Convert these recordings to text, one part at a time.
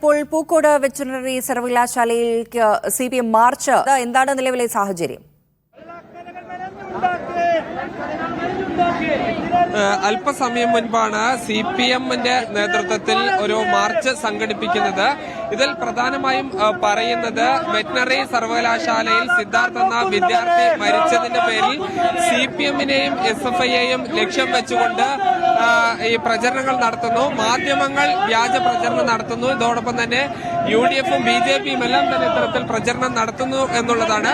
ഇപ്പോൾ Pookode veterinary സർവകലാശാലയിലേക്ക് CPM March എന്താണ് നിലവിലെ സാഹചര്യം? അല്പസമയം മുൻപാണ് CPMന്റെ നേതൃത്വത്തിൽ ഒരു മാർച്ച് സംഘടിപ്പിക്കുന്നത്. ഇതിൽ പ്രധാനമായും പറയുന്നത് വെറ്ററിനറി സർവകലാശാലയിൽ സിദ്ധാർത്ഥ് എന്ന വിദ്യാർത്ഥി മരിച്ചതിന്റെ പേരിൽ CPMനെയും SFIയെയും ലക്ഷ്യം വെച്ചുകൊണ്ട് ഈ പ്രചരണങ്ങൾ നടത്തുന്നു. മാധ്യമങ്ങൾ വ്യാജ പ്രചരണം നടത്തുന്നു. ഇതോടൊപ്പം തന്നെ UDFും BJPയും എല്ലാം തന്നെ ഇത്തരത്തിൽ പ്രചരണം നടത്തുന്നു എന്നുള്ളതാണ്.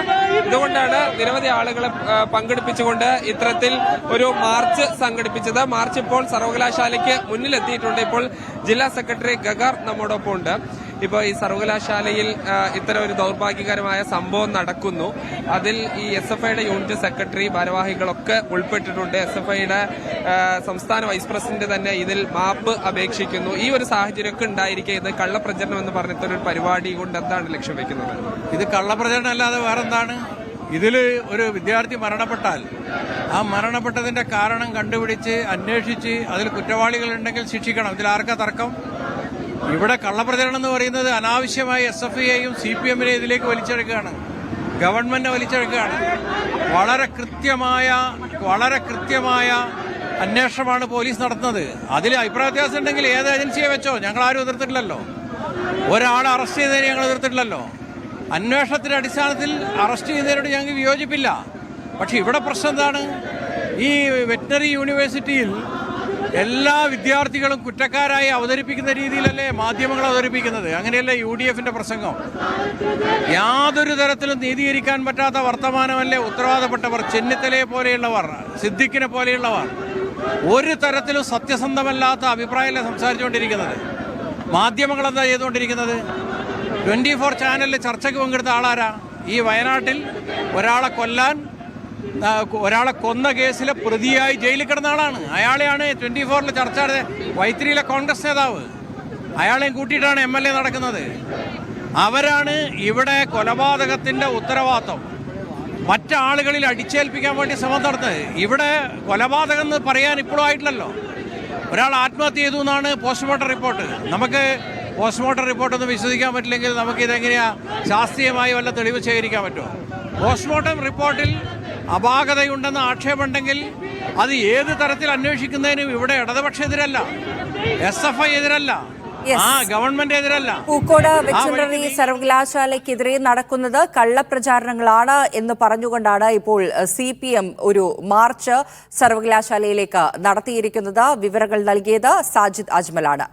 ഇതുകൊണ്ടാണ് നിരവധി ആളുകളെ പങ്കെടുപ്പിച്ചുകൊണ്ട് ഇത്തരത്തിൽ ഒരു മാർച്ച് സംഘടിപ്പിച്ചത്. മാർച്ച് ഇപ്പോൾ സർവകലാശാലയ്ക്ക് മുന്നിലെത്തിയിട്ടുണ്ട്. ഇപ്പോൾ ജില്ലാ സെക്രട്ടറി ഗഗാർ നമ്മോടൊപ്പം ഉണ്ട്. ഇപ്പോൾ ഈ സർവകലാശാലയിൽ ഇത്തരം ഒരു ദൗർഭാഗ്യകരമായ സംഭവം നടക്കുന്നു. അതിൽ ഈ SFIയുടെ യൂണിറ്റ് സെക്രട്ടറി ഭാരവാഹികളൊക്കെ ഉൾപ്പെട്ടിട്ടുണ്ട്. SFIയുടെ സംസ്ഥാന വൈസ് പ്രസിഡന്റ് തന്നെ ഇതിൽ മാപ്പ് അപേക്ഷിക്കുന്നു. ഈ ഒരു സാഹചര്യമൊക്കെ ഉണ്ടായിരിക്കെ ഇത് കള്ളപ്രചരണം എന്ന് പറഞ്ഞിട്ടൊരു പരിപാടി കൊണ്ട് എന്താണ് ലക്ഷ്യം വെക്കുന്നത്? ഇത് കള്ളപ്രചരണം അല്ലാതെ വേറെന്താണ്? ഇതിൽ ഒരു വിദ്യാർത്ഥി മരണപ്പെട്ടാൽ ആ മരണപ്പെട്ടതിന്റെ കാരണം കണ്ടുപിടിച്ച് അന്വേഷിച്ച് അതിൽ കുറ്റവാളികളുണ്ടെങ്കിൽ ശിക്ഷിക്കണം. ഇതിൽ ആർക്കാ തർക്കം? ഇവിടെ കള്ളപ്രചരണം എന്ന് പറയുന്നത് അനാവശ്യമായി SFIയെയും CPMനെയും ഇതിലേക്ക് വലിച്ചെടുക്കുകയാണ്, ഗവൺമെന്റിനെ വലിച്ചെടുക്കുകയാണ്. വളരെ കൃത്യമായ അന്വേഷണമാണ് പോലീസ് നടത്തുന്നത്. അതിൽ അഭിപ്രായ വ്യത്യാസം ഉണ്ടെങ്കിൽ ഏത് ഏജൻസിയെ വെച്ചോ, ഞങ്ങളാരും എതിർത്തിട്ടില്ലല്ലോ. ഒരാളെ അറസ്റ്റ് ചെയ്തതിന് ഞങ്ങൾ എതിർത്തിട്ടില്ലല്ലോ. അന്വേഷണത്തിന്റെ അടിസ്ഥാനത്തിൽ അറസ്റ്റ് ചെയ്യുന്നതിനോട് ഞങ്ങൾക്ക് വിയോജിപ്പില്ല. പക്ഷെ ഇവിടെ പ്രശ്നം എന്താണ്? ഈ വെറ്ററിനറി യൂണിവേഴ്സിറ്റിയിൽ എല്ലാ വിദ്യാർത്ഥികളും കുറ്റക്കാരായി അവതരിപ്പിക്കുന്ന രീതിയിലല്ലേ മാധ്യമങ്ങൾ അവതരിപ്പിക്കുന്നത്? അങ്ങനെയല്ലേ UDFന്റെ പ്രസംഗം? യാതൊരു തരത്തിലും നീതീകരിക്കാൻ പറ്റാത്ത വർത്തമാനമല്ലേ ഉത്തരവാദപ്പെട്ടവർ, ചെന്നിത്തലയെ പോലെയുള്ളവർ, സിദ്ദിഖിനെ പോലെയുള്ളവർ ഒരു തരത്തിലും സത്യസന്ധമല്ലാത്ത അഭിപ്രായമല്ലേ സംസാരിച്ചുകൊണ്ടിരിക്കുന്നത്? മാധ്യമങ്ങൾ എന്താ ചെയ്തുകൊണ്ടിരിക്കുന്നത്? 24 ചാനലിൽ ചർച്ചയ്ക്ക് പങ്കെടുത്ത ആളാരാ? ഈ വയനാട്ടിൽ ഒരാളെ കൊന്ന കേസിലെ പ്രതിയായി ജയിലിൽ കിടന്ന ആളാണ്. അയാളെയാണ് 24 ചർച്ച വൈത്തിരിയിലെ കോൺഗ്രസ് നേതാവ്. അയാളെയും കൂട്ടിയിട്ടാണ് MLA നടക്കുന്നത്. അവരാണ് ഇവിടെ കൊലപാതകത്തിന്റെ ഉത്തരവാദിത്വം മറ്റാളുകളിൽ അടിച്ചേൽപ്പിക്കാൻ വേണ്ടി ശ്രമം നടത്തുന്നത്. ഇവിടെ കൊലപാതകം എന്ന് പറയാൻ ഇപ്പോഴും ആയിട്ടില്ലല്ലോ. ഒരാൾ ആത്മഹത്യ ചെയ്തു എന്നാണ് പോസ്റ്റ്മോർട്ടം റിപ്പോർട്ട്. നമുക്ക് പോസ്റ്റ്മോർട്ടം റിപ്പോർട്ടൊന്നും വിശ്വസിക്കാൻ പറ്റില്ലെങ്കിൽ നമുക്കിതെങ്ങനെയാ ശാസ്ത്രീയമായി വല്ല തെളിവ് ശേഖരിക്കാൻ പറ്റുമോ? പോസ്റ്റ്മോർട്ടം റിപ്പോർട്ടിൽ അപാകതയുണ്ടെന്ന് ആക്ഷേപമുണ്ടെങ്കിൽ അത് ഏത് തരത്തിൽ അന്വേഷിക്കുന്നതിനും ഇവിടെ ഇടതുപക്ഷ എതിരല്ല, SFI എതിരല്ല, ഗവൺമെന്റ് എതിരല്ല. പൂക്കോട് വെറ്ററിനറി സർവകലാശാലയ്ക്കെതിരെ നടക്കുന്നത് കള്ളപ്രചാരണങ്ങളാണ് എന്ന് പറഞ്ഞുകൊണ്ടാണ് ഇപ്പോൾ CPM ഒരു മാർച്ച് സർവകലാശാലയിലേക്ക് നടത്തിയിരിക്കുന്നത്. വിവരങ്ങൾ നൽകിയത് സാജിദ് അജ്മലാണ്.